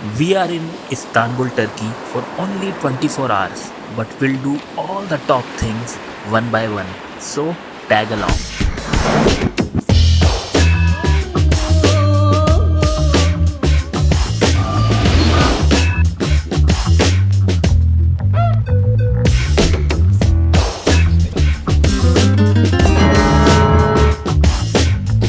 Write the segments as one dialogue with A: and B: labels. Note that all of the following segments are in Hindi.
A: We are in Istanbul, Turkey for only 24 hours, but we'll do all the top things one by one. So, tag along.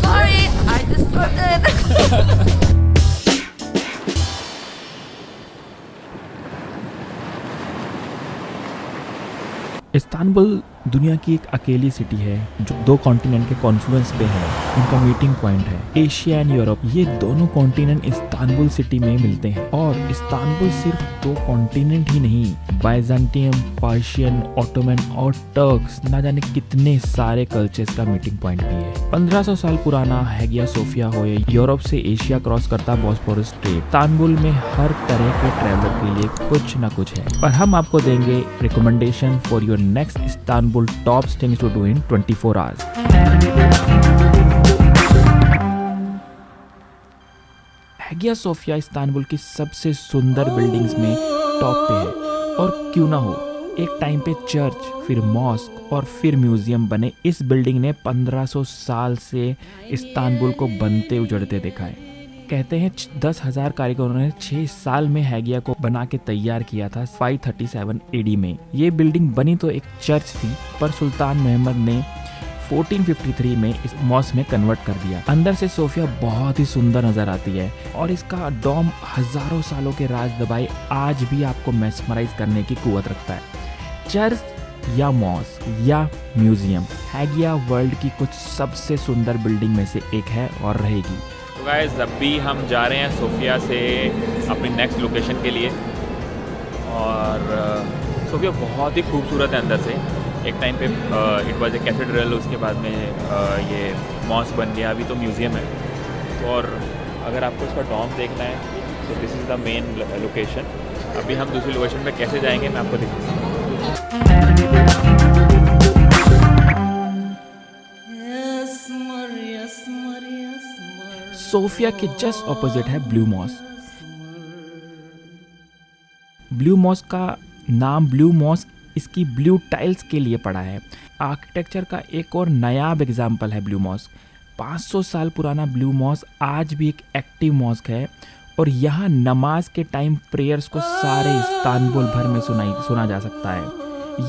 B: Sorry, I just started.
C: Istanbul दुनिया की एक अकेली सिटी है जो दो कॉन्टिनेंट के कॉन्फ्लुएंस पे है। इनका मीटिंग पॉइंट है एशिया एंड यूरोप। ये दोनों कॉन्टिनेंट इस्तांबुल सिटी में मिलते हैं और इस्तांबुल सिर्फ दो कॉन्टिनेंट ही नहीं, बाइजेंटियम, पर्शियन, ऑटोमन और टर्क्स, ना जाने कितने सारे कल्चर्स का मीटिंग पॉइंट भी है। 1500 साल पुराना हैगिया सोफिया हो या यूरोप से एशिया क्रॉस करता बॉस्फोरस स्ट्रेट, इस्तांबुल में हर तरह के ट्रैवलर के लिए कुछ ना कुछ है। पर हम आपको देंगे recommendation for your next Istanbul top things to do in 24 hours. Hagia Sophia Istanbul की सबसे सुंदर बिल्डिंग्स में टॉप पे है। और क्यों ना हो, एक टाइम पे चर्च, फिर मॉस्क और फिर म्यूजियम बने इस बिल्डिंग ने 1500 साल से इस्तांबुल को बनते उजड़ते देखा है। कहते हैं 10,000 कारीगरों ने 6 साल में हैगिया को बना के तैयार किया था 537 एडी में। ये बिल्डिंग बनी तो एक चर्च थी, पर सुल्तान महमद ने 1453 में इस मॉस्क में कन्वर्ट कर दिया। अंदर से सोफिया बहुत ही सुंदर नजर आती है और इसका डोम हजारों सालों के राज दबाए आज भी आपको मेस्मराइज करने की कुवत रखता है। चर्च या मॉस्क या म्यूजियम, हैगिया वर्ल्ड की कुछ सबसे सुंदर बिल्डिंग में से एक है और रहेगी।
D: तो गाइस अभी हम जा रहे हैं सोफिया से अपनी नेक्स्ट लोकेशन के लिए और सोफिया बहुत ही खूबसूरत है अंदर से। एक टाइम पे इट वाज ए कैथेड्रल, उसके बाद में ये मॉस्क बन गया, अभी तो म्यूज़ियम है। तो और अगर आपको इसका डॉम देखना है तो this is the main location. अभी हम दूसरी लोकेशन पे कैसे जाएंगे मैं आपको दिखाता हूँ।
C: सोफिया के जस्ट ऑपोजिट है ब्लू मॉस्क। ब्लू मॉस्क का नाम ब्लू मॉस्क इसकी ब्लू टाइल्स के लिए पड़ा है। आर्किटेक्चर का एक और नायाब एग्जाम्पल है ब्लू मॉस्क। 500 साल पुराना ब्लू मॉस्क आज भी एक एक्टिव मॉस्क है और यहाँ नमाज के टाइम प्रेयर्स को सारे इस्तांबुल भर में सुना जा सकता है।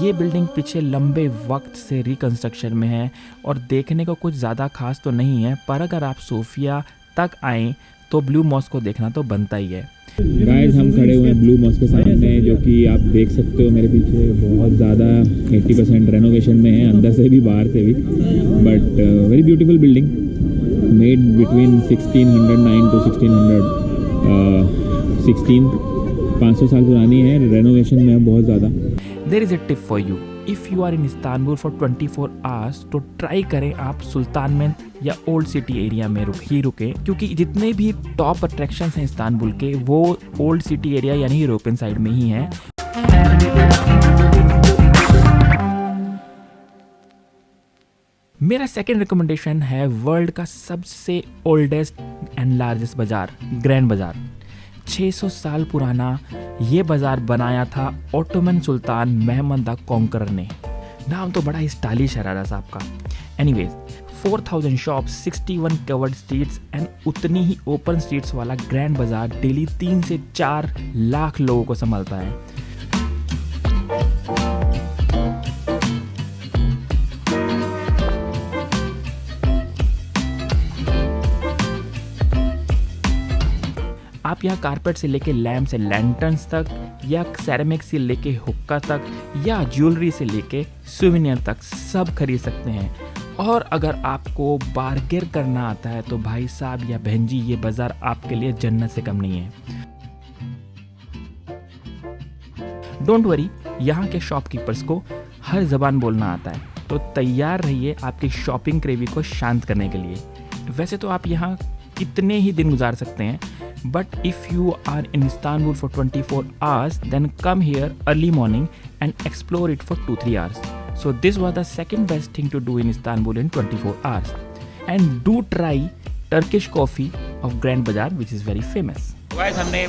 C: ये बिल्डिंग पीछे लंबे वक्त से रिकंस्ट्रक्शन में है और देखने को कुछ ज़्यादा खास तो नहीं है, पर अगर आप सोफिया तक आएँ तो ब्लू मॉस्क को देखना तो बनता ही है।
E: गाइस हम खड़े हुए हैं ब्लू मॉस्क के सामने, जो कि आप देख सकते हो मेरे पीछे बहुत ज़्यादा 80% रेनोवेशन में है, अंदर से भी बाहर से भी। But very beautiful building made between 1609 to 1616। 500 साल पुरानी है, रेनोवेशन में है बहुत ज़्यादा।
C: There is a tip for you, if you are in Istanbul for 24 hours तो ट्राई करें आप सुल्तानमेंट या ओल्ड सिटी एरिया में रुकें, क्योंकि जितने भी टॉप अट्रैक्शंस हैं इस्तांबुल के वो ओल्ड सिटी एरिया यानी यूरोपियन साइड में ही हैं। मेरा सेकंड रिकमेंडेशन है वर्ल्ड का सबसे ओल्डेस्ट एंड लार्जेस्ट बाजार, ग्रैंड बाजार। 600 साल पुराना ये बाजार बनाया था Ottoman sultan Mehmed the Conqueror ने। नाम तो बड़ा ही स्टाइलिश है राजा साहब का। Anyways 4000 shops, 61 covered streets and उतनी ही ओपन स्ट्रीट्स वाला ग्रैंड बाजार डेली 3 से 4 लाख लोगों को संभालता है। आप यहाँ कारपेट से लेके लैम्प से लैंटर्न्स तक, या सेरेमिक से लेके हुक्का तक, या ज्वेलरी से लेके सुवेनियर तक सब खरीद सकते हैं। और अगर आपको बार्गेन करना आता है तो भाई साहब या बहन जी, ये बाजार आपके लिए जन्नत से कम नहीं है। डोंट वरी, यहाँ के शॉपकीपर्स को हर जबान बोलना आता है, तो तैयार रहिए आपकी शॉपिंग क्रेवी को शांत करने के लिए। वैसे तो आप यहाँ कितने ही दिन गुजार सकते हैं, but if you are in Istanbul for 24 hours, then come here early morning and explore it for 2-3 hours. So this was the second best thing to do in Istanbul in 24 hours. And do try Turkish coffee of Grand Bazaar, which is very famous.
D: Guys हमने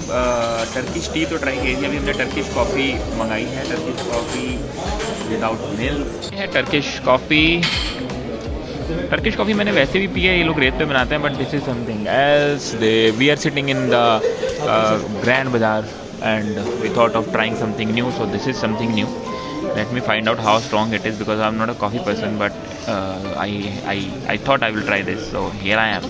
D: टर्किश टी तो ट्राई की थी, अभी हमने टर्किश कॉफ़ी मंगाई है। टर्किश कॉफ़ी विदाउट मिल्क है। टर्किश कॉफ़ी मैंने वैसे भी पी है, ये लोग रेत पे बनाते हैं, but this is something else. We are sitting in the Grand Bazaar and we thought of trying something new, so this is something new. Let me find out how strong it is because I'm not a coffee person, but I thought I will try this, so here I am.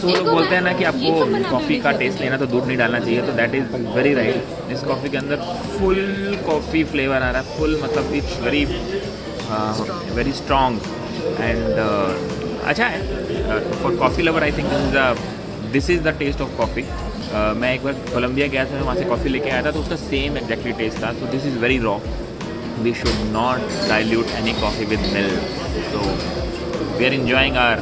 D: तो लोग बोलते हैं ना कि आपको कॉफ़ी का टेस्ट लेना तो दूध नहीं डालना चाहिए, तो दैट इज़ वेरी राइट. इस कॉफ़ी के अंदर फुल कॉफ़ी फ्लेवर आ रहा है, फुल मतलब इट्स वेरी स्ट्रॉन्ग एंड अच्छा है for coffee lover. I think this is the taste of coffee. मैं एक बार कोलंबिया गया था, वहाँ से कॉफ़ी लेके आया था, तो उसका सेम एग्जैक्टली टेस्ट था. So this is very raw. We should not dilute any coffee with milk. So we are enjoying our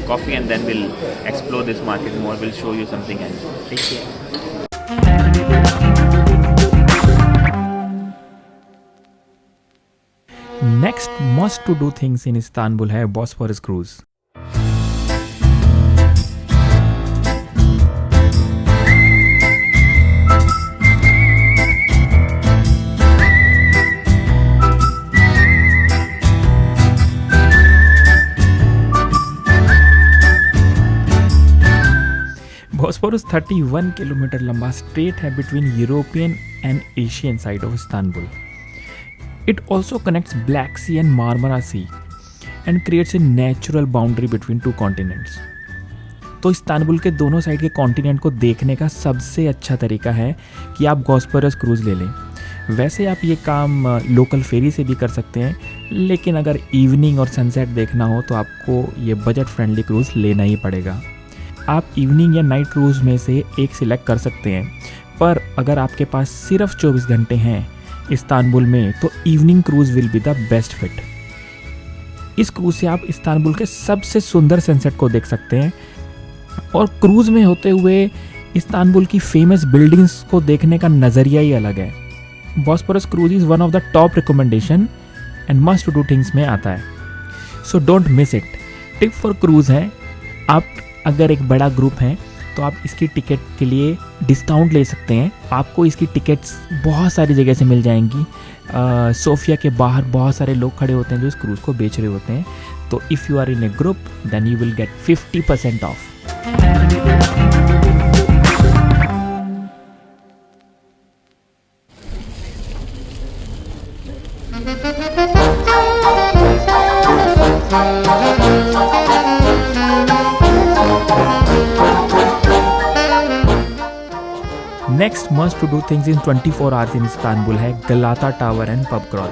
D: coffee and then we'll explore this market more. We'll show you something else. Take care.
C: Next must to do things in Istanbul है बॉस्फोरस क्रूज. बॉस्फोरस 31 किलोमीटर लंबा स्ट्रेट है between European and Asian side of Istanbul. It also connects Black Sea and Marmara Sea and creates a natural boundary between two continents. तो इस्तांबुल के दोनों साइड के कॉन्टिनेंट को देखने का सबसे अच्छा तरीका है कि आप बॉस्फोरस क्रूज़ ले लें. वैसे आप ये काम लोकल फेरी से भी कर सकते हैं, लेकिन अगर इवनिंग और सनसेट देखना हो तो आपको ये बजट फ्रेंडली क्रूज़ लेना ही पड़ेगा. आप इवनिंग या नाइट क्रूज़ में से एक सिलेक्ट कर सकते हैं, पर अगर आपके पास सिर्फ 24 घंटे हैं इस्तांबुल में तो evening cruise will be the best fit. इस क्रूज़ से आप इस्तांबुल के सबसे सुंदर सनसेट को देख सकते हैं और क्रूज़ में होते हुए इस्तांबुल की फेमस बिल्डिंग्स को देखने का नज़रिया ही अलग है. Bosphorus cruise is one of the top recommendation and must to do things में आता है. So don't miss it. Tip for cruise है, आप अगर एक बड़ा ग्रुप है तो आप इसकी टिकट के लिए डिस्काउंट ले सकते हैं. आपको इसकी टिकट्स बहुत सारी जगह से मिल जाएंगी. सोफिया के बाहर बहुत सारे लोग खड़े होते हैं जो इस क्रूज़ को बेच रहे होते हैं. तो if you are in a group then you will get 50% off. Next must to do things in 24 hours in Istanbul है Galata tower and pub crawl.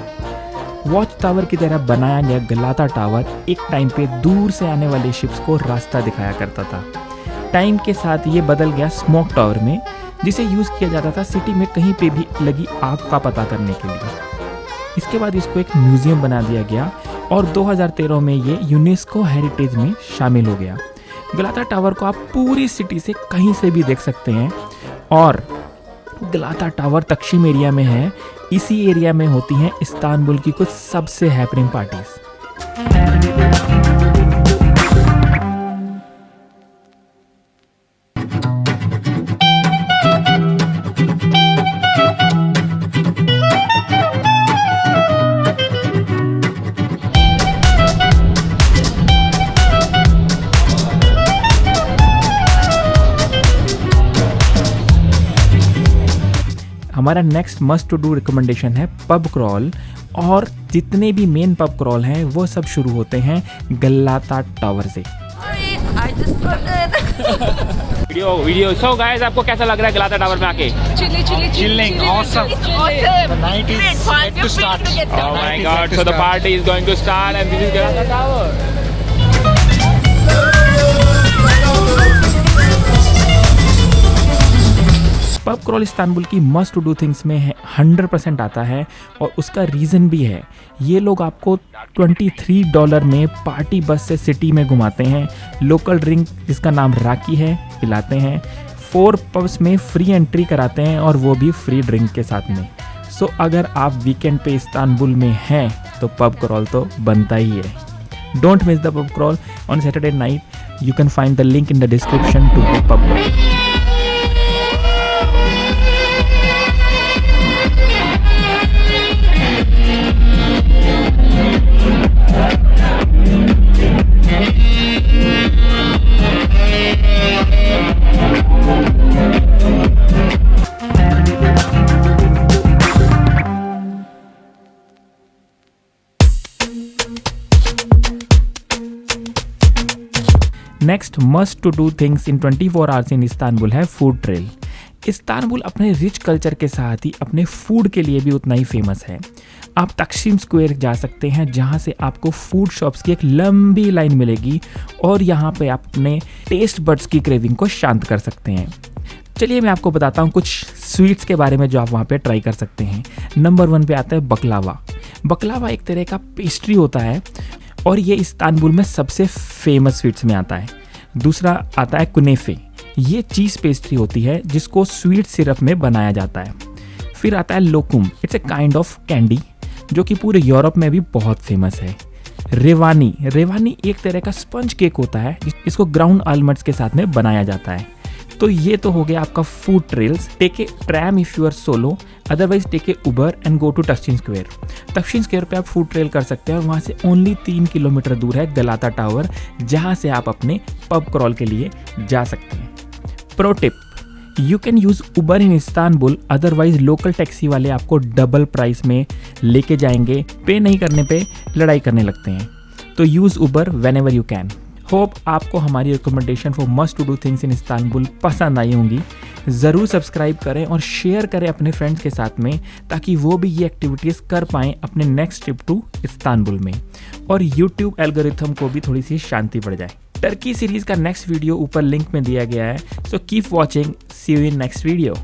C: Watch tower की तरह बनाया गया गलाता टावर एक टाइम पे दूर से आने वाले शिप्स को रास्ता दिखाया करता था. टाइम के साथ ये बदल गया स्मोक टावर में, जिसे यूज़ किया जाता था सिटी में कहीं पे भी लगी आग का पता करने के लिए. इसके बाद इसको एक म्यूज़ियम बना दिया गया और 2013 में ये यूनेस्को हेरिटेज में शामिल हो गया. गलाता टावर को आप पूरी सिटी से कहीं से भी देख सकते हैं और गलाता टावर तक्शिम एरिया में है. इसी एरिया में होती हैं इस्तांबुल की कुछ सबसे हैपनिंग पार्टीज. हमारा next must to do recommendation है पब क्रॉल. और जितने भी मेन पब क्रॉल हैं वो सब शुरू होते हैं गलाता टावर से.
B: Sorry, I just started.
D: Video. So guys, आपको कैसा लग रहा है गलाता टावर में आके? Chilling, awesome.
B: Awesome.
F: The night is
B: Great fun.
F: yet to start.
D: Oh my God! So the party is going to start, and this is Galata Tower.
C: Pub crawl Istanbul की मस्ट टू डू थिंग्स में है 100% आता है और उसका रीज़न भी है. ये लोग आपको $23 में पार्टी बस से सिटी में घुमाते हैं. लोकल ड्रिंक जिसका नाम राकी है पिलाते हैं. 4 पब्स में फ्री एंट्री कराते हैं और वो भी फ्री ड्रिंक के साथ में. सो अगर आप वीकेंड पे इस्तांबुल में हैं तो पब क्रॉल तो बनता ही है. Don't miss the pub crawl on Saturday night. You can find the link in the description to book pub crawl. Next must to do things in 24 hours in Istanbul है फूड ट्रेल। इस्तांबुल अपने रिच कल्चर के साथ ही अपने फूड के लिए भी उतना ही फेमस है। आप तक्सीम स्क्वायर जा सकते हैं जहां से आपको फूड शॉप्स की एक लंबी लाइन मिलेगी और यहां पे आप अपने टेस्ट बड्स की क्रेविंग को शांत कर सकते हैं। चलिए मैं आपको बताता हूं कुछ स्वीट्स के बारे में जो आप वहां पे ट्राई कर सकते हैं। नंबर 1 पे आता है बकलावा। बकलावा एक तरह का पेस्ट्री होता है और ये इस्तांबुल में सबसे फेमस स्वीट्स में आता है। दूसरा आता है कुनेफे। ये चीज़ पेस्ट्री होती है जिसको स्वीट सिरप में बनाया जाता है। फिर आता है lokum. It's a kind of candy जो कि पूरे यूरोप में भी बहुत फेमस है। रेवानी। रेवानी एक तरह का स्पंज केक होता है इसको ग्राउंड आलमंड्स के साथ में बनाया जाता है। तो ये तो हो गया आपका food trails. Take a tram if you are solo, otherwise take a Uber and go to Taksim square. Taksim square पे आप फूड ट्रेल कर सकते हैं। वहाँ से ओनली 3 किलोमीटर दूर है गलाता टावर जहाँ से आप अपने पब क्रॉल के लिए जा सकते हैं। Pro tip, you can use Uber in Istanbul, otherwise local taxi वाले आपको डबल प्राइस में लेके जाएंगे। पे नहीं करने पे लड़ाई करने लगते हैं। तो use Uber whenever you can. Hope आपको हमारी recommendation for must to do things in Istanbul पसंद आई होंगी। ज़रूर सब्सक्राइब करें और शेयर करें अपने फ्रेंड्स के साथ में ताकि वो भी ये एक्टिविटीज़ कर पाएँ अपने नेक्स्ट ट्रिप टू इस्तांबुल में और यूट्यूब एल्गोरिथम को भी थोड़ी सी शांति पड़ जाए। टर्की सीरीज़ का नेक्स्ट वीडियो ऊपर लिंक में दिया गया है। So keep watching. See you in next video.